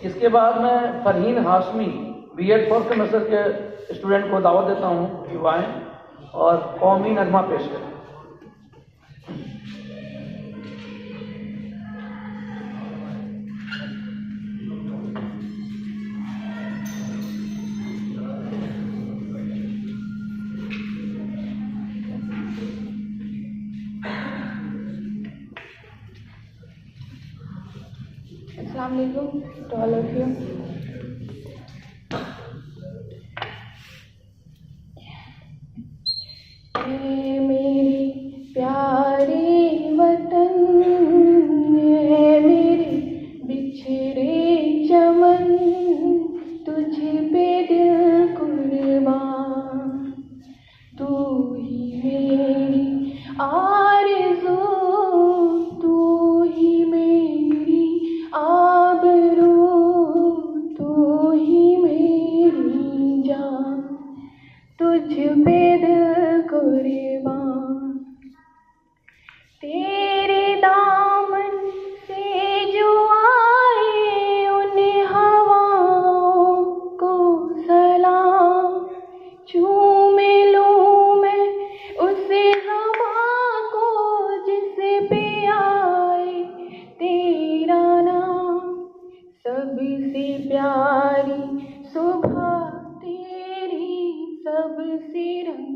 इसके बाद मैं Farheen Hashmi B Ed fourth semester के स्टूडेंट को दावत देता हूँ कि वो आएँ और कौमी नगमा पेश करें। Assalamu alaikum to all of you. ए मेरी प्यारी वतन, ए मेरे बिछड़े चमन, तुझ पे दिल कुर्बान, तू ही मेरी आरज़ू, तू ही मेरी आबरू, तू ही मेरी जान, तुझ पे दिल कुर्बान। तेरे दामन से जो आए उन हवाओं को सलाम, चूम लूं मैं उस हवा को जिस पे आए तेरा नाम। सबसे प्यारी सुबह तेरी, सबसे रंग